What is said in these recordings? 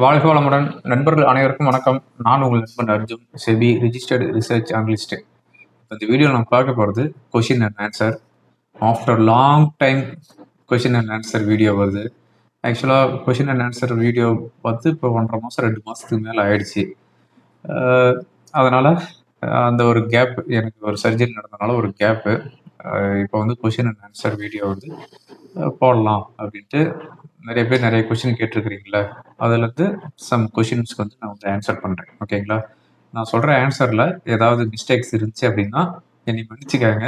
வாழ்க வளமுடன் நண்பர்கள் அனைவருக்கும் வணக்கம். நான் உங்கள் நண்பன் Arjun, SEBI registered research analyst. இந்த வீடியோ நம்ம பார்க்க போகிறது question and answer. After long time question and answer video வருது. ஆக்சுவலாக கொஷின் அண்ட் ஆன்சர் வீடியோ பார்த்து இப்போ 1.5 மாதம் 2 மாதத்துக்கு மேலே ஆயிடுச்சு. அதனால் அந்த ஒரு கேப், எனக்கு ஒரு சர்ஜரி நடந்தனால ஒரு கேப்பு. இப்போ வந்து கொஷின் அண்ட் ஆன்சர் வீடியோ வந்து போடலாம் அப்படின்ட்டு நிறைய பேர் நிறைய கொஷின் கேட்டிருக்கிறீங்களா, அதுலேருந்து சம் கொஷின்ஸ்க்கு வந்து நான் வந்து ஆன்சர் பண்ணுறேன். ஓகேங்களா? நான் சொல்கிற ஆன்சரில் ஏதாவது மிஸ்டேக்ஸ் இருந்துச்சு அப்படின்னா என்னை மன்னிச்சுக்காங்க.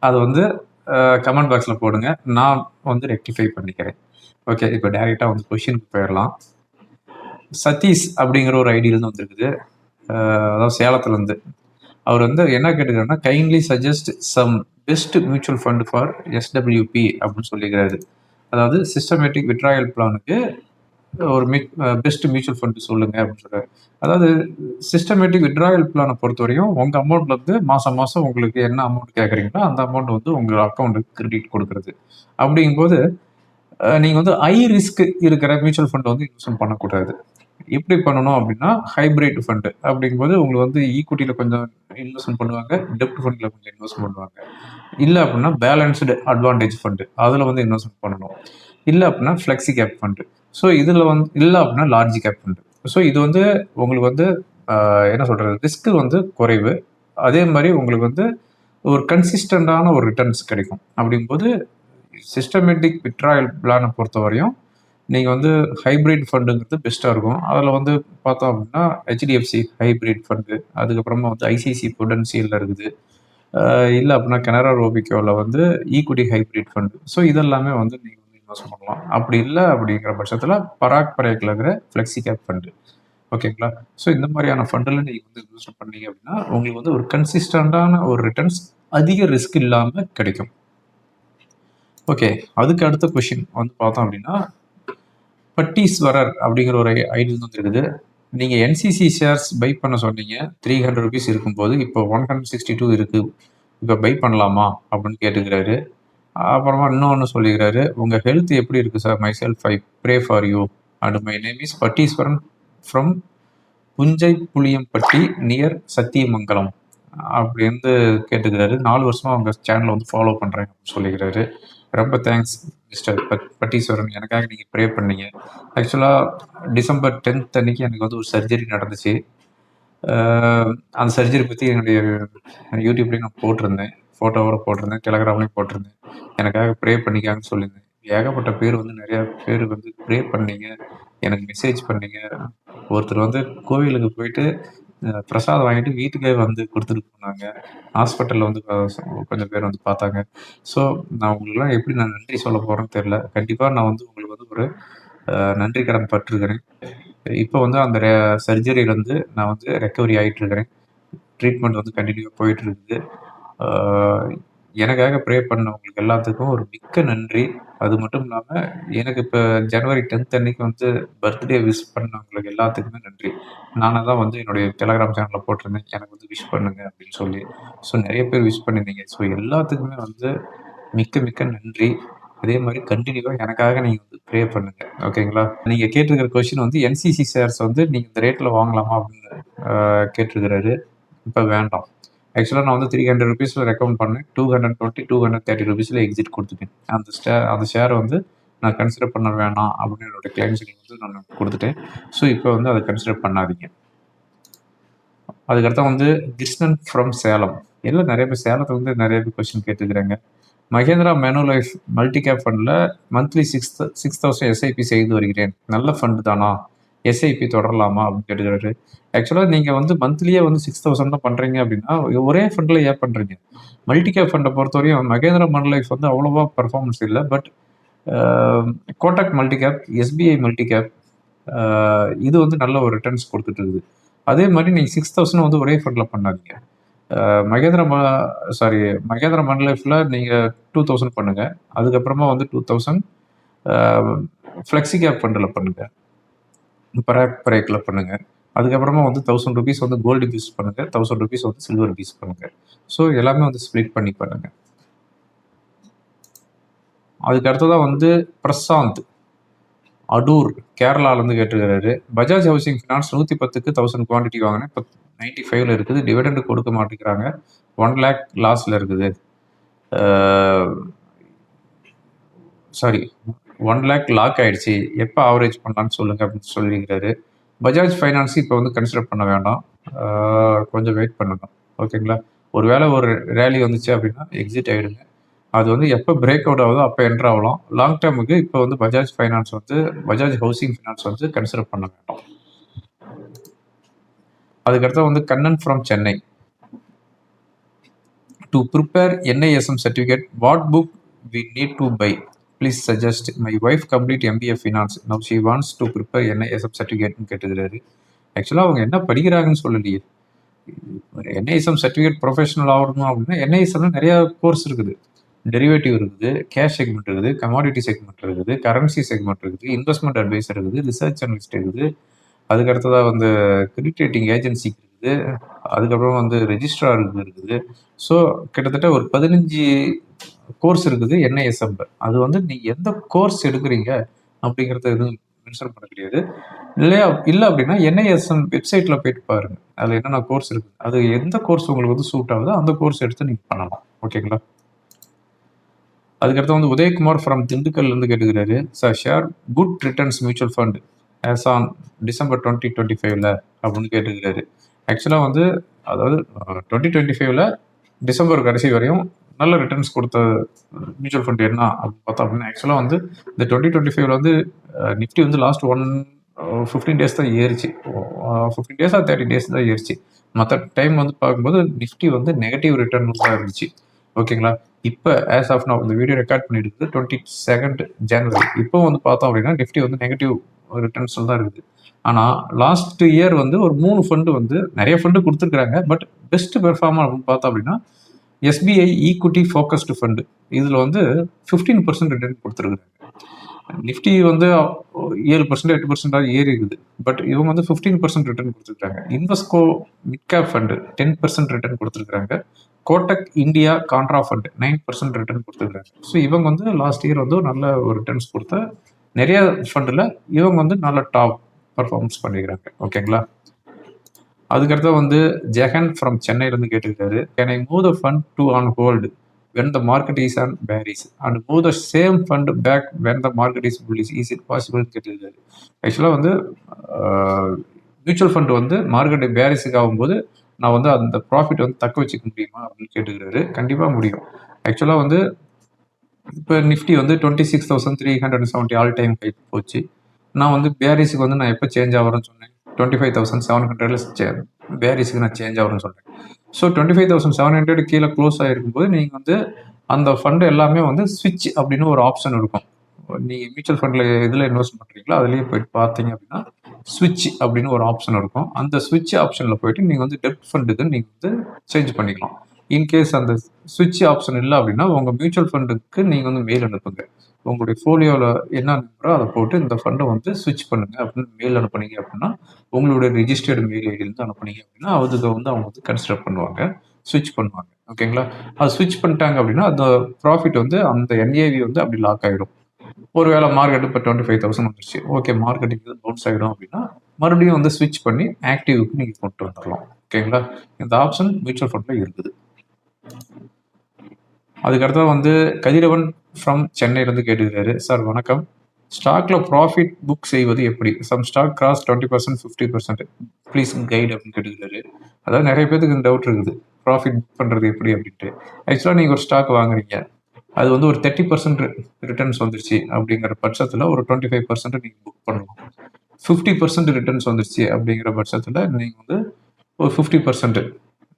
அது வந்து கமெண்ட் பாக்ஸில் போடுங்க, நான் வந்து ரெக்டிஃபை பண்ணிக்கிறேன். ஓகே, இப்போ டைரெக்டாக வந்து கொஷினுக்கு போயிடலாம். சதீஷ் அப்படிங்கிற ஒரு ஐடியிலேருந்து வந்துருக்குது, அதாவது சேலத்துலேருந்து. அவர் வந்து என்ன கேட்டுக்கிறாருன்னா, kindly suggest some best mutual fund for SWP அப்படின்னு சொல்லிக்கிறாரு. அதாவது சிஸ்டமேட்டிக் விட்ராயல் பிளானுக்கு ஒரு பெஸ்ட் மியூச்சுவல் ஃபண்ட் சொல்லுங்க அப்படின்னு சொல்றாரு. அதாவது சிஸ்டமேட்டிக் விட்ராயல் பிளானை பொறுத்தவரையும் உங்க அமௌண்ட்ல இருந்து மாசம் மாசம் உங்களுக்கு என்ன அமௌண்ட் கேட்குறீங்களோ அந்த அமௌண்ட் வந்து உங்க அக்கௌண்ட்டுக்கு கிரெடிட் கொடுக்கறது. அப்படிங்கும்போது நீங்க வந்து ஹை ரிஸ்க் இருக்கிற மியூச்சுவல் ஃபண்ட் வந்து இன்வெஸ்ட்மெண்ட் பண்ணக்கூடாது. எப்படி பண்ணணும் அப்படின்னா, ஹைபிரிட் ஃபண்டு அப்படிங்கும்போது உங்களுக்கு வந்து ஈக்விட்டியில கொஞ்சம் இன்வெஸ்ட்மெண்ட் பண்ணுவாங்க, டெப்ட் ஃபண்டில் கொஞ்சம் இன்வெஸ்ட் பண்ணுவாங்க. இல்லை அப்படின்னா பேலன்ஸ்டு அட்வான்டேஜ் ஃபண்டு அதில் வந்து இன்வெஸ்ட்மெண்ட் பண்ணணும். இல்லை அப்படின்னா ஃப்ளெக்ஸி கேப் ஃபண்டு. ஸோ இதில் வந்து இல்லை அப்படின்னா லார்ஜ் கேப் ஃபண்டு. ஸோ இது வந்து உங்களுக்கு வந்து என்ன சொல்கிறது, ரிஸ்க்கு வந்து குறைவு. அதே மாதிரி உங்களுக்கு வந்து ஒரு கன்சிஸ்டண்டான ஒரு ரிட்டர்ன்ஸ் கிடைக்கும். அப்படிங்கும்போது சிஸ்டமேட்டிக் விட்ராயல் பிளானை பொறுத்த வரையும் நீங்கள் வந்து ஹைப்ரிட் ஃபண்டுங்கிறது பெஸ்ட்டாக இருக்கும். அதில் வந்து பார்த்தோம் அப்படின்னா ஹெச்டிஎஃப்சி ஹைப்ரிட் ஃபண்டு, அதுக்கப்புறமா வந்து ஐசிஐசி புடென்சியலில் இருக்குது, இல்லை அப்படின்னா கனரா ரோபிகோவில் வந்து ஈக்விட்டி ஹைப்ரிட் ஃபண்டு. ஸோ இதெல்லாமே வந்து நீங்கள் வந்து இன்வெஸ்ட் பண்ணலாம். அப்படி இல்லை அப்படிங்கிற பட்சத்தில் பராக் பரேக்கில் இருக்கிற ஃப்ளெக்ஸி கேப் ஃபண்டு. ஓகேங்களா? ஸோ இந்த மாதிரியான ஃபண்டில் நீங்கள் வந்து இன்வெஸ்ட் பண்ணீங்க அப்படின்னா உங்களுக்கு வந்து ஒரு கன்சிஸ்டண்டான ஒரு ரிட்டர்ன்ஸ் அதிக ரிஸ்க் இல்லாமல் கிடைக்கும். ஓகே, அதுக்கு அடுத்த கொஷின் வந்து பார்த்தோம் அப்படின்னா, பட்டீஸ்வரர் அப்படிங்கிற ஒரு ஐடி வந்து இருக்குது. நீங்கள் என்சிசி ஷேர்ஸ் பை பண்ண சொன்னீங்க, 300 ருபீஸ் இருக்கும்போது இப்போ 162 இருக்கு, இப்போ பை பண்ணலாமா அப்படின்னு கேட்டுக்கிறாரு. அப்புறமா இன்னொன்று சொல்லிக்கிறாரு, உங்கள் ஹெல்த் எப்படி இருக்குது sir? My self I pray for you and my name is Patteeswaran from Punjai Puliyampatti near Sathyamangalam அப்படின்னு கேட்டுக்கிறாரு. 4 வருஷமா அவங்க சேனலை வந்து ஃபாலோ பண்ணுறேன் அப்படின்னு சொல்லிக்கிறாரு. ரொம்ப தேங்க்ஸ் மிஸ்டர் பட்டீஸ்வரன், எனக்காக நீங்கள் ப்ரே பண்ணீங்க. ஆக்சுவலாக டிசம்பர் 10th அன்னைக்கு எனக்கு வந்து ஒரு சர்ஜரி நடந்துச்சு. அந்த சர்ஜரி பற்றி என்னுடைய யூடியூப்லேயும் நான் போட்டிருந்தேன், ஃபோட்டோவோட போட்டிருந்தேன், டெலகிராம்லேயும் போட்டிருந்தேன். எனக்காக ப்ரே பண்ணிக்காங்கன்னு சொல்லியிருந்தேன். ஏகப்பட்ட பேர் வந்து நிறையா பேர் வந்து ப்ரே பண்ணீங்க, எனக்கு மெசேஜ் பண்ணீங்க. ஒருத்தர் வந்து கோவிலுக்கு போயிட்டு பிரசாதம் வாங்கிட்டு வீட்டுக்கே வந்து கொடுத்துட்டு போனாங்க. ஹாஸ்பிட்டலில் வந்து கொஞ்சம் பேர் வந்து பார்த்தாங்க. ஸோ நான் உங்களுக்குலாம் எப்படி நான் நன்றி சொல்ல போகிறேன்னு தெரில. கண்டிப்பாக நான் வந்து உங்களுக்கு வந்து ஒரு நன்றி கடன் பட்டிருக்கிறேன். இப்போ வந்து அந்த சர்ஜரியிலேருந்து நான் வந்து ரெக்கவரி ஆகிட்டு இருக்கிறேன். ட்ரீட்மெண்ட் வந்து கண்டினியூவாக போயிட்டு இருக்குது. எனக்காக ப்ரே பண்ணவங்களுக்கு எல்லாத்துக்கும் ஒரு மிக்க நன்றி. அது மட்டும் இல்லாமல் எனக்கு இப்போ ஜனவரி 10th அன்னைக்கு வந்து பர்த்டே விஷ் பண்ணவங்களுக்கு எல்லாத்துக்குமே நன்றி. நானாக தான் வந்து என்னுடைய டெலகிராம் சேனலில் போட்டிருந்தேன், எனக்கு வந்து விஷ் பண்ணுங்க அப்படின்னு சொல்லி. ஸோ நிறைய பேர் விஷ் பண்ணியிருந்தீங்க. ஸோ எல்லாத்துக்குமே வந்து மிக்க மிக்க நன்றி. அதே மாதிரி கண்டினியூவாக எனக்காக நீங்கள் வந்து ப்ரே பண்ணுங்க. ஓகேங்களா? நீங்கள் கேட்டிருக்கிற கொஸ்டின் வந்து என்சிசி ஷேர்ஸ் வந்து நீங்கள் இந்த ரேட்டில் வாங்கலாமா அப்படின்னு கேட்டிருக்கிறாரு. இப்போ வேண்டாம். ஆக்சுவலாக நான் வந்து 300 ருபீஸில் ரெக்கமெண்ட் பண்ணேன். 220, 230 ருபீஸில் எக்ஸிட் கொடுத்துட்டேன். அந்த ஷேரை வந்து நான் கன்சிடர் பண்ண வேணாம் அப்படின்னு என்னோட கிளைண்ட்ஸுக்கு வந்து நான் கொடுத்துட்டேன். ஸோ இப்போ வந்து அதை கன்சிடர் பண்ணாதீங்க. அதுக்கடுத்து வந்து கிருஷ்ணன் ஃப்ரம் சேலம். எல்லாம் நிறைய பேர் சேலத்தில் வந்து நிறைய பேர் கொஸ்டின் கேட்டுக்கிறாங்க. மகேந்திரா மேனுலைஃப் மல்டி கேப் ஃபண்டில் மந்த்லி 6,000 எஸ்ஐபி செய்து வருகிறேன், நல்ல ஃபண்டு தானா, எஸ்ஐபி தொடரலாமா அப்படின்னு கேட்டுக்கிறாரு. ஆக்சுவலாக நீங்கள் வந்து மந்த்லியே வந்து 6,000 தான் பண்ணுறீங்க அப்படின்னா ஒரே ஃபண்டில் ஏன் பண்ணுறீங்க? மல்டி கேப் ஃபண்டை பொறுத்தவரையும் மகேந்திரா மேனுலைஃப் வந்து அவ்வளோவா பர்ஃபார்மன்ஸ் இல்லை. But Kotak multi cap, SBI multi cap, இது வந்து நல்ல ஒரு ரிட்டர்ன்ஸ் கொடுத்துட்டு இருக்குது. அதே மாதிரி நீங்கள் 6,000 வந்து ஒரே ஃபண்டில் பண்ணாதீங்க. மகேந்திரா மன்லைஃப்பில் நீங்கள் 2,000 பண்ணுங்கள். அதுக்கப்புறமா வந்து 2,000 ஃப்ளெக்ஸி கேப் ஃபண்டில் பண்ணுங்கள், பராக் பரேக்கில் பண்ணுங்கள். அதுக்கப்புறமா வந்து 1,000 ருபீஸ் வந்து கோல்டு பீஸ் பண்ணுங்கள், 1,000 ருபீஸ் வந்து சில்வர் பீஸ் பண்ணுங்கள். ஸோ எல்லாமே வந்து ஸ்ப்ளிட் பண்ணி பண்ணுங்கள். அதுக்கு அடுத்ததாக வந்து பிரசாந்த் அடூர் கேரளாலேருந்து கேட்டிருக்கிறாரு. பஜாஜ் ஹவுசிங் ஃபினான்ஸ் 110க்கு 1000 குவான்டிட்டி வாங்கினேன். இப்போ 95ல் இருக்குது. டிவிடெண்ட் கொடுக்க மாட்டேங்கிறாங்க. 1 லேக் லாஸில் இருக்குது. சாரி 1 லேக் லாக் ஆயிடுச்சு. எப்போ ஆவரேஜ் பண்ணலான்னு சொல்லுங்க அப்படின்னு சொல்லியிருக்கிறாரு. பஜாஜ் ஃபைனான்ஸ் இப்போ வந்து கன்சிடர் பண்ண வேண்டாம். கொஞ்சம் வெயிட் பண்ணுங்க. ஓகேங்களா? ஒரு வேளை ஒரு ரேலி வந்துச்சு அப்படின்னா எக்ஸிட் ஆகிடுங்க. அது வந்து எப்போ பிரேக் அவுட் ஆகுதோ அப்போ என்ட்ரு ஆகலாம். லாங் டேர்முக்கு இப்போ வந்து பஜாஜ் ஃபைனான்ஸ் வந்து பஜாஜ் ஹவுசிங் ஃபினான்ஸ் வந்து கன்சிடர் பண்ண வேண்டாம். அதுக்கடுத்து வந்து Kannan from Chennai. To prepare NISM certificate, what book we need to buy? Please suggest. My wife complete MBA finance. Now she wants to prepare NISM certificate கேட்டுக்கிறாரு. ஆக்சுவலாக அவங்க என்ன படிக்கிறாங்கன்னு சொல்லலையே. NISM certificate ப்ரொஃபஷனல் ஆகணும் அப்படின்னா NISMல நிறைய கோர்ஸ் இருக்குது. டெரிவேட்டிவ் இருக்குது, கேஷ் செக்மெண்ட் இருக்குது, கமாடிட்டி செக்மெண்ட் இருக்குது, கரன்சி செக்மெண்ட் இருக்குது, இன்வெஸ்ட்மெண்ட் அட்வைசர் இருக்குது, ரிசர்ச் அனலிஸ்ட் இருக்குது, அதுக்கடுத்ததாக வந்து கிரெடிட் ரேட்டிங் ஏஜென்சி இருக்குது, அதுக்கப்புறம் வந்து ரெஜிஸ்ட்ரார் இருக்குது. ஸோ கிட்டத்தட்ட ஒரு 15 கோர்ஸ் இருக்குது NISM. அது வந்து நீங்கள் எந்த கோர்ஸ் எடுக்கிறீங்க அப்படிங்கிறத எதுவும் மென்ஷன் பண்ண கிடையாது. இல்லை அப்படின்னா NISM வெப்சைட்டில் போயிட்டு பாருங்கள், அதில் என்னென்ன கோர்ஸ் இருக்குது, அது எந்த கோர்ஸ் உங்களுக்கு வந்து சூட் ஆகுதோ அந்த கோர்ஸ் எடுத்து நீங்கள் பண்ணலாம். ஓகேங்களா? அதுக்கடுத்து வந்து உதயகுமார் ஃப்ரம் திண்டுக்கல்லேருந்து கேட்டுக்கிறாரு. Sir share good returns mutual fund as on December 2025 அப்படின்னு கேட்டுக்கிறாரு. ஆக்சுவலாக வந்து அதாவது 2025 டிசம்பர் கடைசி வரையும் நல்ல ரிட்டர்ன்ஸ் கொடுத்த மியூச்சுவல் ஃபண்ட் என்ன அப்படின்னு பார்த்தோம் அப்படின்னா ஆக்சுவலாக வந்து இந்த 2025 வந்து நிஃப்டி வந்து லாஸ்ட் 15 டேஸ் தான் ஏறிச்சு. 15 டேஸ் 30 டேஸ் தான் ஏறிச்சு. மற்ற டைம் வந்து பார்க்கும்போது நிஃப்டி வந்து நெகட்டிவ் ரிட்டர்ன் தான் இருந்துச்சு. ஓகேங்களா? இப்போ ஆஸ் ஆஃப் நான் இந்த வீடியோ ரெக்கார்ட் பண்ணிட்டு 22 ஜனவரி இப்போ வந்து பார்த்தோம் அப்படின்னா நிஃப்டி வந்து நெகட்டிவ் ரிட்டர்ன்ஸ் தான் இருக்குது. ஆனால் லாஸ்ட் இயர் வந்து ஒரு 3 ஃபண்டு வந்து நிறைய ஃபண்டு கொடுத்துருக்குறாங்க. பட் பெஸ்ட் பெர்ஃபார்மர் அப்படின்னு பார்த்தோம் அப்படின்னா SBI ஈக்விட்டி ஃபோக்கஸ்டு ஃபண்டு. இதில் வந்து 15% ரிட்டர்ன் கொடுத்துருக்குறாங்க. நிஃப்டி வந்து 7% 8% ஏறி இருக்குது. பட் இவங்க வந்து 15% ரிட்டர்ன் கொடுத்துருக்காங்க. Invesco mid cap fund 10% return கொடுத்துருக்காங்க. Kotak India contra fund 9% return கொடுத்துருக்காங்க. ஸோ இவங்க வந்து லாஸ்ட் இயர் வந்து நல்ல ஒரு ரிட்டர்ன்ஸ் கொடுத்த நிறைய ஃபண்டில் இவங்க வந்து நல்ல டாப் பர்ஃபார்மன்ஸ் பண்ணிக்கிறாங்க. ஓகேங்களா? அதுக்கடுத்து வந்து ஜெகன் ஃப்ரம் சென்னையிலேருந்து கேட்டுருக்காரு. Can I move the fund to on hold when the market is on bearish and move the same fund back when the market is bullish? Is it possible கேட்டிருக்காரு. ஆக்சுவலாக வந்து mutual fund வந்து market பேரிஸுக்கு ஆகும்போது நான் வந்து அந்த profit வந்து தக்க வச்சுக்க முடியுமா அப்படின்னு கேட்டுக்கிறாரு. கண்டிப்பாக முடியும். ஆக்சுவலாக வந்து இப்போ நிஃப்டி வந்து 26,370 ஆல் டைம் ஹை போச்சு. நான் வந்து பேரிஸுக்கு வந்து நான் எப்போ சேஞ்ச் ஆகிறேன்னு சொன்னேன், 25,700 பேரிஸுக்கு நான் சேஞ்ச் ஆகிறேன்னு சொல்கிறேன். ஸோ 25,700 கீழே க்ளோஸ் ஆகிருக்கும்போது நீங்கள் வந்து அந்த ஃபண்டு எல்லாமே வந்து ஸ்விட்ச் அப்படின்னு ஒரு ஆப்ஷன் இருக்கும். நீங்கள் மியூச்சுவல் ஃபண்டில் எதில் இன்வெஸ்ட் பண்ணுறீங்களோ அதுலேயே போயிட்டு பார்த்தீங்க அப்படின்னா ஸ்விட்ச் அப்படின்னு ஒரு ஆப்ஷன் இருக்கும். அந்த ஸ்விட்ச் ஆப்ஷனில் போயிட்டு நீங்கள் வந்து டெப்ட் ஃபண்டுக்கு நீங்கள் வந்து சேஞ்ச் பண்ணிக்கலாம். இன்கேஸ் அந்த ஸ்விட்ச் ஆப்ஷன் இல்லை அப்படின்னா உங்கள் மியூச்சுவல் ஃபண்டுக்கு நீங்கள் வந்து மெயில் அனுப்புங்க. உங்களுடைய ஃபோலியோவில் என்ன நம்பரோ அதை போட்டு இந்த ஃபண்டை வந்து ஸ்விட்ச் பண்ணுங்க அப்படின்னு மெயில் அனுப்புனீங்க அப்படின்னா உங்களுடைய ரிஜிஸ்டர்டு மெயில் ஐடியிலேருந்து அனுப்புனீங்க அப்படின்னா அதுக்கு வந்து அவங்க வந்து கன்சிடர் பண்ணுவாங்க, ஸ்விட்ச் பண்ணுவாங்க. ஓகேங்களா? அது ஸ்விட்ச் பண்ணிட்டாங்க அப்படின்னா அந்த ப்ராஃபிட் வந்து அந்த NAV வந்து அப்படி லாக் ஆகிடும். ஒருவேளை மார்க்கெட் இப்போ 25,000 வந்துருச்சு, ஓகே மார்க்கெட்டிங் பவுன்ஸ் ஆகிடும் அப்படின்னா மறுபடியும் வந்து ஸ்விட்ச் பண்ணி ஆக்டிவ்க்கு நீங்கள் கொண்டு வந்துடலாம். ஓகேங்களா? இந்த ஆப்ஷன் மியூச்சுவல் ஃபண்டில் இருக்குது. அதுக்கடுத்தா வந்து கதிரவன் ஃப்ரம் சென்னையிலேருந்து கேட்டுக்கிறாரு. சார் வணக்கம், ஸ்டாக்ல ப்ராஃபிட் புக் செய்வது எப்படி? Some stock cross 20%, 50%, please guide அப்படின்னு கேட்டுக்கிறாரு. அதாவது நிறைய பேருக்கு இந்த டவுட் இருக்குது, ப்ராஃபிட் புக் பண்ணுறது எப்படி அப்படின்ட்டு. ஆக்சுவலாக நீங்கள் ஒரு ஸ்டாக் வாங்குறீங்க, அது வந்து ஒரு 30% ரிட்டர்ன்ஸ் வந்துருச்சு அப்படிங்கிற பட்சத்தில் ஒரு 25% நீங்கள் புக் பண்ணலாம். 50% ரிட்டர்ன்ஸ் வந்துருச்சு அப்படிங்கிற பட்சத்தில் நீங்கள் வந்து ஒரு 50%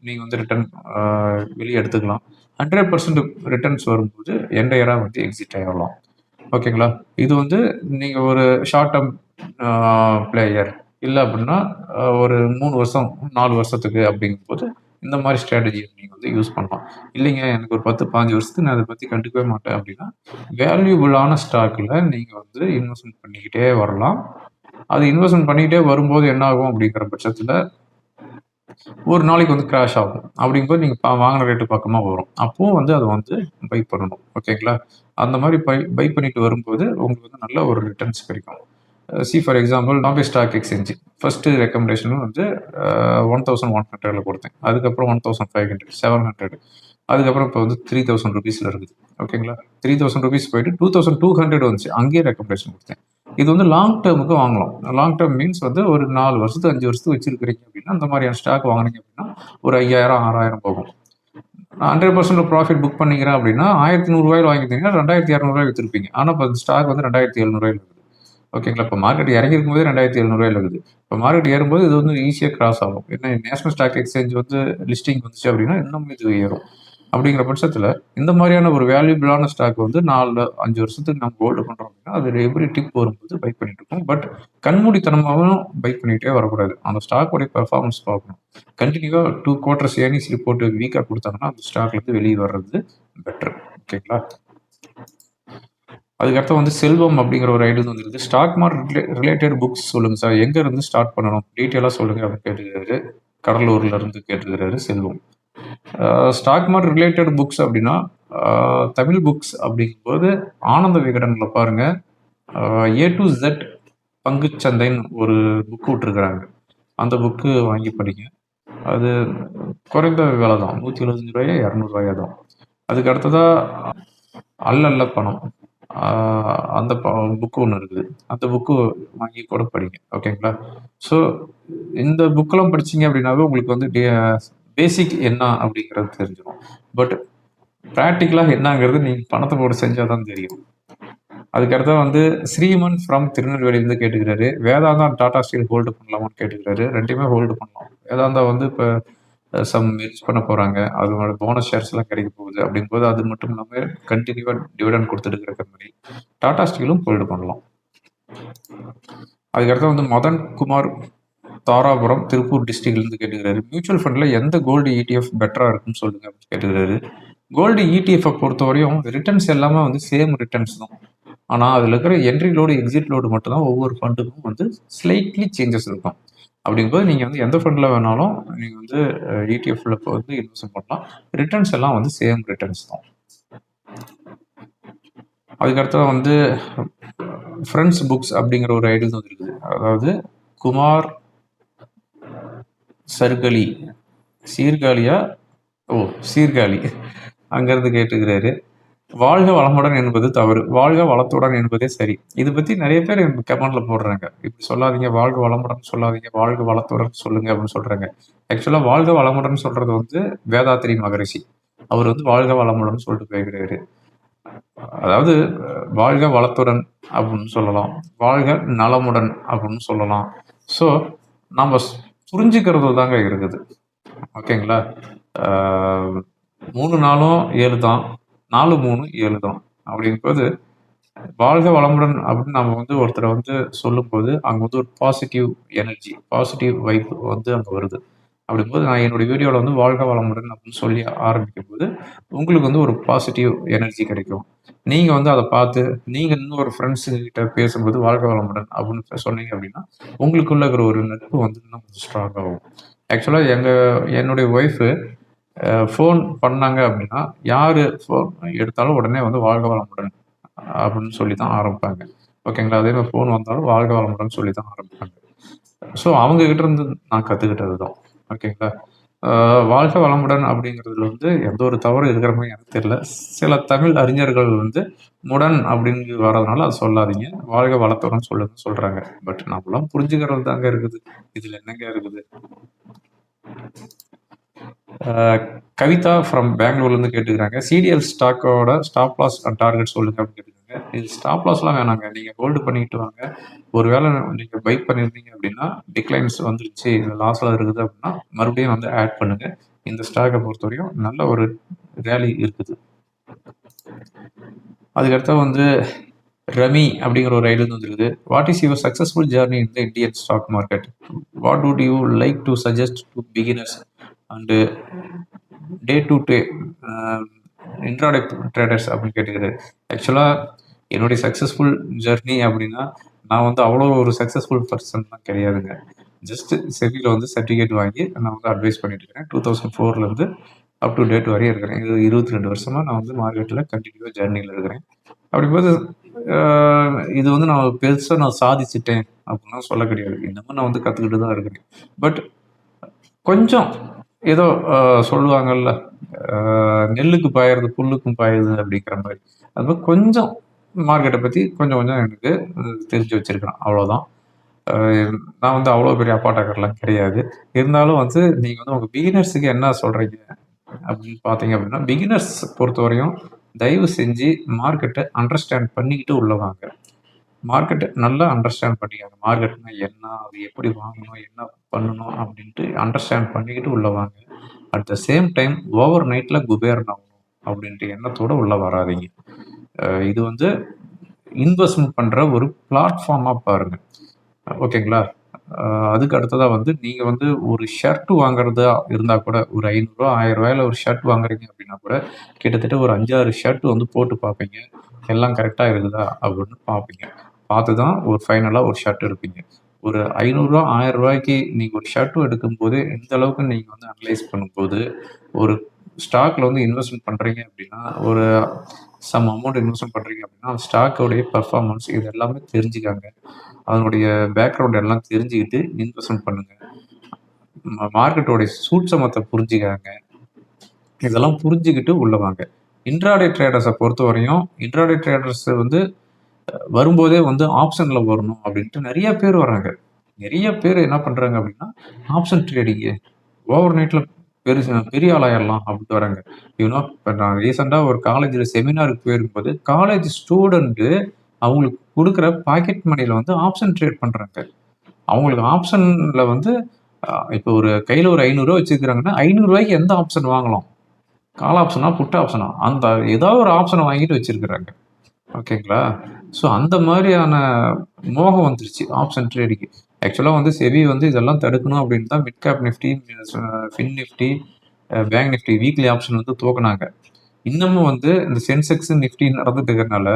நீங்கள் வந்து ரிட்டர்ன் வெளியே எடுத்துக்கலாம். 100% ரிட்டர்ன்ஸ் வரும்போது என்டையராக வந்து எக்ஸிட் ஆகிடலாம். ஓகேங்களா? இது வந்து நீங்கள் ஒரு ஷார்ட் டேர்ம் பிளேயர் இல்லை அப்படின்னா ஒரு 3 வருஷம் 4 வருஷத்துக்கு அப்படிங்கும்போது இந்த மாதிரி ஸ்ட்ராட்டஜி நீங்கள் வந்து யூஸ் பண்ணலாம். இல்லைங்க எனக்கு ஒரு 10-15 வருஷத்துக்கு நான் அதை பற்றி கண்டுக்கவே மாட்டேன் அப்படின்னா வேல்யூபிளான ஸ்டாக்கில் நீங்கள் வந்து இன்வெஸ்ட்மெண்ட் பண்ணிக்கிட்டே வரலாம். அது இன்வெஸ்ட்மெண்ட் பண்ணிக்கிட்டே வரும்போது என்ன ஆகும் அப்படிங்கிற பட்சத்தில் ஒரு நாளைக்கு வந்து கிராஷ் ஆகும். அப்படிங்கும்போது நீங்கள் வாங்கின ரேட்டு பக்கமாக வரும். அப்போவும் வந்து அதை வந்து பை பண்ணணும். ஓகேங்களா? அந்த மாதிரி பை பண்ணிட்டு வரும்போது உங்களுக்கு வந்து நல்ல ஒரு ரிட்டர்ன்ஸ் கிடைக்கும். For example Bombay stock exchange first ரெக்கமெண்டேஷனும் வந்து 1100 கொடுத்தேன். அதுக்கப்புறம் 1500, 700, அதுக்கப்புறம் இப்போ வந்து 3000 ருபீஸில் இருக்குது. ஓகேங்களா, 3000 ருபீஸ் போயிட்டு 2200 வந்துச்சு, அங்கேயே ரெக்கமெண்டேஷன் கொடுத்தேன். இது வந்து லாங் டேர்முக்கு வாங்கலாம். லாங் டேர்ம் மீன்ஸ் வந்து ஒரு 4 வருஷத்துக்கு 5 வருஷத்துக்கு வச்சிருக்கிறீங்க அப்படின்னா, அந்த மாதிரியான ஸ்டாக் வாங்கினீங்க அப்படின்னா ஒரு 5000 6000 போகும். 100% ப்ராஃபிட் புக் பண்ணிக்கிறேன் அப்படின்னா 1100 வாங்கிட்டீங்கன்னா 2200 விற்றுருப்பீங்க. ஆனால் இப்போ ஸ்டாக் வந்து 2700 இருக்குது. ஓகேங்களா, இப்போ மார்க்கெட் இறங்கிருக்கும் போது 2700 இருக்குது. இப்போ மார்க்கெட் ஏறும்போது இது வந்து ஈஸியாக கிராஸ் ஆகும். ஏன்னா நேஷனல் ஸ்டாக் எக்ஸ்சேஞ்ச் வந்து லிஸ்டிங் வந்துச்சு அப்படின்னா இன்னும் இது ஏறும். அப்படிங்கிற பட்சத்தில் இந்த மாதிரியான ஒரு வேல்யூபிளான ஸ்டாக் வந்து 4-5 வருஷத்துக்கு நம்ம ஹோல்டு பண்ணுறோம் அப்படின்னா அது எவ்ரி டிப் வரும்போது பை பண்ணிட்டு இருக்கோம். பட் கண்மூடித்தனமாகவும் பை பண்ணிகிட்டே வரக்கூடாது. அந்த ஸ்டாக்கோடைய பெர்ஃபார்மன்ஸ் பார்க்கணும். கண்டினியூவாக 2 குவார்ட்டர்ஸ் ஏர்னிங்ஸ் ரிப்போர்ட் வீக்காக கொடுத்தாங்கன்னா அந்த ஸ்டாக்லேருந்து வெளியே வர்றது பெட்டர். ஓகேங்களா, அதுக்கடுத்து வந்து செல்வம் அப்படிங்கிற ஒரு ஐடியா வந்துருக்கு. ஸ்டாக் மார்க்கெட் ரிலேட்டட் புக்ஸ் சொல்லுங்கள் சார், எங்கே இருந்து ஸ்டார்ட் பண்ணணும் டீட்டெயிலாக சொல்லுங்கள் அப்படின்னு கேட்டுக்கிறாரு. கடலூர்ல இருந்து கேட்டுக்கிறாரு செல்வம். ஸ்டாக் மார்க்கெட் ரிலேட்டட் புக்ஸ் அப்படின்னா தமிழ் புக்ஸ் அப்படிங்கும்போது ஆனந்த விகடனில் பாருங்க, A to Z பங்குச்சந்தைன்னு ஒரு புக்கு விட்டுருக்குறாங்க. அந்த புக்கு வாங்கி படிங்க. அது குறைந்த விலை தான், 175 ரூபாயா 200 தான். அதுக்கு அடுத்ததாக அல்ல பணம், அந்த புக்கு ஒன்று இருக்குது. அந்த புக்கு வாங்கி கூட படிங்க. ஓகேங்களா, ஸோ இந்த புக்கெல்லாம் படிச்சிங்க அப்படின்னாவே உங்களுக்கு வந்து பேசிக் என்ன அப்படிங்கிறது தெரிஞ்சிடும். பட் ப்ராக்டிக்கலாக என்னங்கிறது நீங்கள் பணத்தை போட்டு செஞ்சால் தான் தெரியும். அதுக்கடுத்தா வந்து ஸ்ரீமன் ஃப்ரம் திருநெல்வேலியிலேருந்து கேட்டுக்கிறாரு, வேதாந்தா டாடா ஸ்டீல் ஹோல்டு பண்ணலாமான்னு கேட்டுக்கிறாரு. ரெண்டுமே ஹோல்டு பண்ணலாம். வேதாந்தா வந்து இப்போ சம் மெர்ஜ் பண்ண போகிறாங்க, அதோட போனஸ் ஷேர்ஸ்லாம் கிடைக்க போகுது. அப்படிங்கும்போது அது மட்டும் இல்லாமல் கண்டினியூவாக டிவிடெண்ட் கொடுத்துட்டு இருக்கிற கம்பெனி. டாடா ஸ்டீலும் ஹோல்டு பண்ணலாம். அதுக்கடுத்து வந்து மதன் குமார் தாராபுரம் திருப்பூர் டிஸ்ட்ரிக்ட்லேருந்து கேட்டுக்கிறாரு, மியூச்சுவல் ஃபண்டில் எந்த கோல்டு ETF பெட்டராக இருக்குன்னு சொல்லுங்க அப்படின்னு கேட்டுக்கிறாரு. கோல்டு ETF பொறுத்தவரையும் ரிட்டர்ன்ஸ் எல்லாமே வந்து சேம் ரிட்டர்ன்ஸ் தான். ஆனால் அதில் இருக்கிற என்ட்ரி லோடு எக்ஸிட் லோடு மட்டும்தான் ஒவ்வொரு ஃபண்டுக்கும் வந்து ஸ்லைட்லி சேஞ்சஸ் இருக்கும். அப்படிங்கும்போது நீங்கள் வந்து எந்த ஃபண்டில் வேணாலும் நீங்கள் வந்து ETF வந்து இன்வெஸ்ட் பண்ணலாம். ரிட்டர்ன்ஸ் எல்லாம் வந்து சேம் ரிட்டர்ன்ஸ் தான். அதுக்கடுத்தது வந்து ஃப்ரெண்ட்ஸ் புக்ஸ் அப்படிங்கிற ஒரு ஐடியா வந்து இருக்குது. அதாவது குமார் சர்கலி சீர்காழி அங்கேருந்து கேட்டுக்கிறாரு, வாழ்க வளமுடன் என்பது தவறு, வாழ்க வளத்துடன் என்பதே சரி. இதை பற்றி நிறைய பேர் கமெண்ட்ல போடுறாங்க, இப்படி சொல்லாதீங்க, வாழ்க வளமுடன் சொல்லாதீங்க, வாழ்க வளத்துடன் சொல்லுங்க அப்படின்னு சொல்றாங்க. ஆக்சுவலாக வாழ்க வளமுடன் சொல்றது வந்து வேதாத்திரி மகரிஷி, அவர் வந்து வாழ்க வளமுடன் சொல்லிட்டு போய்கிறாரு. அதாவது வாழ்க வளத்துடன் அப்படின்னு சொல்லலாம், வாழ்க நலமுடன் அப்படின்னு சொல்லலாம். ஸோ நம்ம புரிஞ்சுக்கிறது தாங்க இருக்குது. ஓகேங்களா, 3 நாளும் 7 தான், 4 3 7 தான். அப்படிங்கும்போது வாழ்க வளமுடன் அப்படின்னு நம்ம வந்து ஒருத்தரை வந்து சொல்லும்போது அங்கே வந்து ஒரு பாசிட்டிவ் எனர்ஜி, பாசிட்டிவ் வைப் வந்து அங்கே வருது. அப்படிங்கும்போது நான் என்னுடைய வீடியோவில் வந்து வாழ்க வளமுடன் அப்படின்னு சொல்லி ஆரம்பிக்கும் போது உங்களுக்கு வந்து ஒரு பாசிட்டிவ் எனர்ஜி கிடைக்கும். நீங்கள் வந்து அதை பார்த்து நீங்கள் இன்னும் ஒரு ஃப்ரெண்ட்ஸுக்கிட்ட பேசும்போது வாழ்க வளமுடன் அப்படின்னு சொன்னீங்க அப்படின்னா உங்களுக்குள்ள இருக்கிற ஒரு நட்பு வந்து இன்னும் கொஞ்சம் ஸ்ட்ராங் ஆகும். ஆக்சுவலாக என்னுடைய ஒய்ஃபு ஃபோன் பண்ணாங்க அப்படின்னா யார் ஃபோன் எடுத்தாலும் உடனே வந்து வாழ்க வளமுடன் அப்படின்னு சொல்லி தான் ஆரம்பிப்பாங்க. ஓகேங்களா, அதே மாதிரி ஃபோன் வந்தாலும் வாழ்க வளமுடன் சொல்லி தான் ஆரம்பிப்பாங்க. ஸோ அவங்ககிட்ட இருந்து நான் கற்றுக்கிட்டது தான். ஓகேங்களா, வாழ்க வளமுடன் அப்படிங்கிறதுல வந்து எந்த ஒரு தவறு இருக்கிற மாதிரி எனக்கு தெரியல. சில தமிழ் அறிஞர்கள் வந்து முடன் அப்படின்னு வர்றதுனால அதை சொல்லாதீங்க, வாழ்க வளத்துடன் சொல்றாங்க. பட் நம்மளாம் புரிஞ்சுக்கிறது தாங்க இருக்குது, இதில் என்னங்க இருக்குது. கவிதா ஃப்ரம் பெங்களூர்லேருந்து கேட்டுக்கிறாங்க, சிடிஎல் ஸ்டாக்கோட ஸ்டாப் லாஸ் அண்ட் டார்கெட் சொல்லுங்க அப்படின்னு கேட்டுருக்காங்க. இது ஸ்டாப் லாஸ்லாம் வேணாங்க, நீங்கள் ஹோல்டு பண்ணிட்டு வாங்க. ஒருவேளை நீங்கள் பை பண்ணியிருந்தீங்க அப்படின்னா டிக்ளைன்ஸ் வந்துருச்சு, லாஸில் இருக்குது அப்படின்னா மறுபடியும் வந்து ஆட் பண்ணுங்கள். இந்த ஸ்டாக்கை பொறுத்தவரையும் நல்ல ஒரு ரேலி இருக்குது. அதுக்கடுத்த வந்து ரமி அப்படிங்கிற ஒரு ஐடியா வந்துருக்குது, what is your successful journey in the Indian stock market, what would you like to suggest to beginners and day to day intraday traders அப்படின்னு கேட்டுக்கிறாரு. ஆக்சுவலாக என்னுடைய சக்ஸஸ்ஃபுல் ஜெர்னி அப்படின்னா நான் வந்து அவ்வளோ ஒரு சக்ஸஸ்ஃபுல் பர்சன்லாம் கிடையாதுங்க. ஜஸ்ட் செபியில் வந்து சர்டிஃபிகேட் வாங்கி நான் வந்து அட்வைஸ் பண்ணிட்டு இருக்கிறேன். 2004 அப் டு டேட் வரையும் இருக்கிறேன். இது 22 வருஷமாக நான் வந்து மார்க்கெட்டில் கண்டினியூவாக ஜேர்னியில் இருக்கிறேன். அப்படிங்கும்போது இது வந்து நான் பெருசா நான் சாதிச்சுட்டேன் அப்படின்லாம் சொல்ல கிடையாது. இன்னமும் நான் வந்து கத்துக்கிட்டு தான் இருக்கிறேன். பட் கொஞ்சம் ஏதோ சொல்லுவாங்கல்ல, அ "நெல்லுக்கு பாயறது புல்லுக்கும் பாயுது" அப்படிங்கிற மாரி. அது மாரி கொஞ்சம் மார்க்கெட்ட பத்தி கொஞ்சம் கொஞ்சம் எனக்கு தெரிஞ்சு வச்சிருக்கிறேன். அவ்வளோதான். அ நான் வந்து அவ்வளோ பெரிய அப்பாட்டக்கர்லாம் கிடையாது. இருந்தாலும் வந்து நீங்க வந்து உங்க பிகினர்ஸுக்கு என்ன சொல்றீங்க அப்படின்னு பார்த்தீங்க அப்படின்னா, பிகினர்ஸ் பொறுத்தவரையும் தயவு செஞ்சு மார்க்கெட்ட அண்டர்ஸ்டாண்ட் பண்ணிக்கிட்டு உள்ள வாங்க. மார்க்கெட்ட நல்லா அண்டர்ஸ்டாண்ட் பண்ணிக்கங்க. மார்க்கெட்னா என்ன? அது எப்படி வாங்கணும்? என்ன பண்ணணும்? அப்படின்ட்டு அண்டர்ஸ்டாண்ட் பண்ணிக்கிட்டு உள்ள வாங்க. At the same time over நைட்ல குபேரன் ஆகணும் அப்படின்ட்டு எண்ணத்தோட உள்ள வராதீங்க. இது வந்து இன்வெஸ்ட்மென்ட் பண்ற ஒரு பிளாட்ஃபார்மா பாருங்க. ஓகேங்களா? அ அதுக்கு அடுத்ததா வந்து நீங்க வந்து ஒரு ஷர்ட் வாங்குறதா இருந்தா கூட, ஒரு ரூ. 500 ரூ. 1000ல ஒரு ஷர்ட் வாங்குறீங்க அப்படின்னா கூட, கிட்டத்தட்ட ஒரு 5, 6 ஷர்ட் வந்து போட்டு பார்ப்பீங்க. எல்லாம் கரெக்ட்டா இருக்குதா? அப்படின்னு பார்ப்பீங்க. பார்த்து தான் ஒரு ஃபைனலா ஒரு ஷர்ட் எடுப்பீங்க. ஒரு ரூ. 500 ரூ. 1000க்கு நீங்க ஒரு ஷர்ட் எடுக்கும்போது, எந்த அளவுக்கு நீங்க வந்து அனலைஸ் பண்ணும்போது, ஒரு ஸ்டாக்ல வந்து இன்வெஸ்ட்மென்ட் பண்றீங்க அப்படின்னா, ஒரு சம் அமௌண்ட் இன்வெஸ்ட்மென்ட் பண்றீங்க அப்படின்னா, ஸ்டாக்கோடைய பெர்ஃபார்மன்ஸ் இது எல்லாமே தெரிஞ்சுக்கங்க. அதனுடைய பேக்ரவுண்ட் எல்லாம் தெரிஞ்சுக்கிட்டு இன்வெஸ்ட்மென்ட் பண்ணுங்க. மார்க்கெட்டோடைய சூட்சமத்த புரிஞ்சுக்கங்க. இதெல்லாம் புரிஞ்சுகிட்டு உள்ள வாங்க. இன்ட்ராடே ட்ரேடர்ஸ பொறுத்தவரையும், இன்ட்ராடே ட்ரேடர்ஸ் வந்து வரும்போதே வந்து ஆப்ஷன்ல வரணும் அப்படின்ட்டு நெறைய பேர் வராங்க. நெறைய பேர் என்ன பண்றாங்க அப்படின்னா, ஆப்ஷன் ட்ரேடிங்கு ஓவர் நைட்ல பெரிய ஆளாயிரலாம் அப்படின்ட்டு வராங்க. இப்ப நான் ரீசென்ட்டா ஒரு காலேஜ்ல செமினாருக்கு போயிருக்கும்போது, காலேஜ் ஸ்டூடண்ட்டு அவங்களுக்கு குடுக்குற பாக்கெட் மனில வந்து ஆப்ஷன் ட்ரேட் பண்றாங்க. அவங்களுக்கு ஆப்ஷன்ல வந்து இப்போ ஒரு கையில ஒரு ரூ. 500 வச்சிருக்காங்கன்னா, ரூ. 500க்கு எந்த ஆப்ஷன் வாங்கலாம்? கால் ஆப்ஷனா? புட் ஆப்ஷனா? அந்த ஏதாவது ஒரு ஆப்ஷன வாங்கிட்டு வச்சிருக்கிறாங்க. ஓகேங்களா? ஸோ அந்த மாரியான மோகம் வந்துருச்சு ஆப்ஷன் ட்ரேடிங்கு. ஆக்சுவலா வந்து செபி வந்து இதெல்லாம் தடுக்கணும் அப்படின்னு தான் mid cap Nifty, fin Nifty, bank Nifty weekly option வந்து துவக்குனாங்க. இன்னமும் வந்து இந்த சென்செக்ஸ், நிஃப்டி நடந்துட்டு இருக்கிறனால,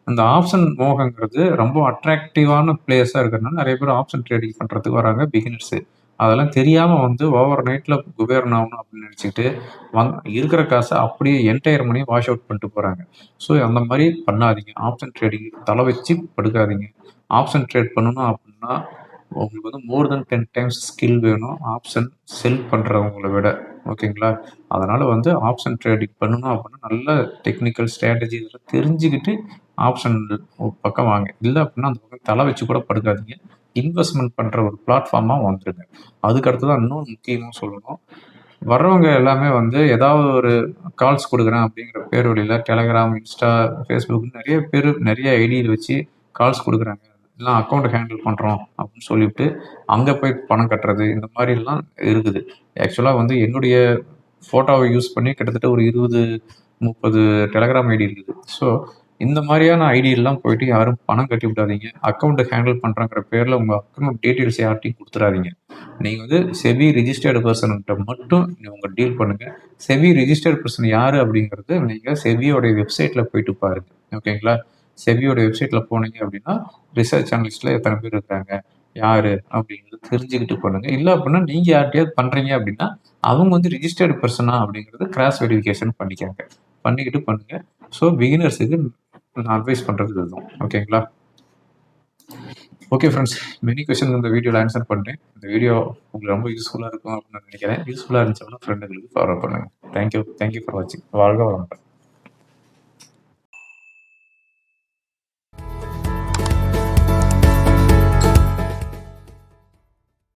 அந்த ஆப்ஷன் மோகங்கிறது ரொம்ப அட்ராக்டிவான பிளேயர்ஸா இருக்கிறனால நெறைய பேர் ஆப்ஷன் ட்ரேடிங் பண்றதுக்கு வராங்க பிகினர்ஸு. அதெல்லாம் தெரியாம வந்து ஓவர் நைட்ல குபேரன் ஆகணும் அப்படின்னு நெனச்சுக்கிட்டு, இருக்கிற காச அப்படியே என்டயர் மணிய வாஷ் அவுட் பண்ணிட்டு போறாங்க. ஸோ அந்த மாரி பண்ணாதீங்க. ஆப்ஷன் ட்ரேடிங் தல வச்சு படுக்காதீங்க. ஆப்ஷன் ட்ரேட் பண்ணணும் அப்படின்னா, உங்களுக்கு வந்து மோர் தென் 10 டைம்ஸ் ஸ்கில் வேணும். ஆப்ஷன் செல் பண்றவங்கள விட. ஓகேங்களா? அதனால வந்து ஆப்ஷன் ட்ரேடிங் பண்ணணும் அப்படின்னா, நல்ல டெக்னிக்கல் ஸ்ட்ராட்டஜி இதெல்லாம் தெரிஞ்சுக்கிட்டு ஆப்ஷன் பக்கம் வாங்க. இல்ல அப்படின்னா, அந்த பக்கம் தல வச்சு கூட படுக்காதீங்க. இன்வெஸ்ட்மென்ட் பண்ற ஒரு பிளாட்ஃபார்மா வந்துருங்க. அதுக்கு அடுத்ததா இன்னும் முக்கியமா சொல்லணும். வர்றவங்க எல்லாமே வந்து ஏதாவது ஒரு கால்ஸ் குடுக்குறேன் அப்படிங்கிற பேர்வழியில Telegram, Insta, Facebookன்னு நெறைய பேரு நெறைய ஐடியில வச்சு கால்ஸ் குடுக்குறாங்க. இல்ல அக்கவுண்ட் ஹேண்டில் பண்றோம் அப்படின்னு சொல்லிட்டு, அங்க போய் பணம் கட்டுறது, இந்த மாரிலாம் இருக்குது. ஆக்சுவலா வந்து என்னுடைய ஃபோட்டோவ யூஸ் பண்ணி கிட்டத்தட்ட ஒரு 20, 30 Telegram ஐடி இருக்குது. ஸோ இந்த மாரியான ஐடியெல்லாம் போயிட்டு யாரும் பணம் கட்டி விடாதீங்க. அக்கவுண்ட் ஹேண்டில் பண்றேங்கிற பேர்ல உங்க அக்கவுண்ட் டீட்டெயில்ஸ் யார்ட்டயும் குடுத்துறாதீங்க. நீங்க வந்து செபி ரிஜிஸ்டர்டு பெர்சன் கிட்ட மட்டும் உங்க டீல் பண்ணுங்க. செபி ரிஜிஸ்டர்ட் பெர்சன் யாரு அப்படிங்கிறது நீங்க செபியோட வெப்சைட்ல போயிட்டு பாருங்க. ஓகேங்களா? செபியோட வெப்சைட்ல போனீங்க அப்படின்னா, ரிசர்ச் அனலிஸ்ட்ல எத்தன பேர் இருக்காங்க? யாரு? அப்படிங்கிறத தெரிஞ்சுக்கிட்டு பண்ணுங்க. இல்ல அப்படின்னா நீங்க யார்ட்டயாவது பண்றீங்க அப்படின்னா, அவங்க வந்து ரிஜிஸ்டர்ட் பெர்சனா அப்படிங்கிறத கிராஸ் வெரிஃபிகேஷன் பண்ணிக்கங்க. பண்ணிக்கிட்டு பண்ணுங்க. ஸோ பிகினர்ஸுக்கு நான் அட்வைஸ் பண்றது இதுதான். ஓகேங்களா? Okay friends. மெனி கொஸ்டின் இந்த வீடியோல ஆன்சர் பண்ணிட்டேன். இந்த வீடியோ உங்களுக்கு ரொம்ப யூஸ்ஃபுல்லா இருக்கும் அப்படின்னு நான் நினைக்கிறேன். யூஸ்ஃபுல்லா இருந்துச்சு அப்படின்னா ஃப்ரெண்டுங்களுக்கு ஃபார்வர்ட் பண்ணுங்க. தேங்க் யூ ஃபார் வாட்சிங். வாழ்க வளமுடன்.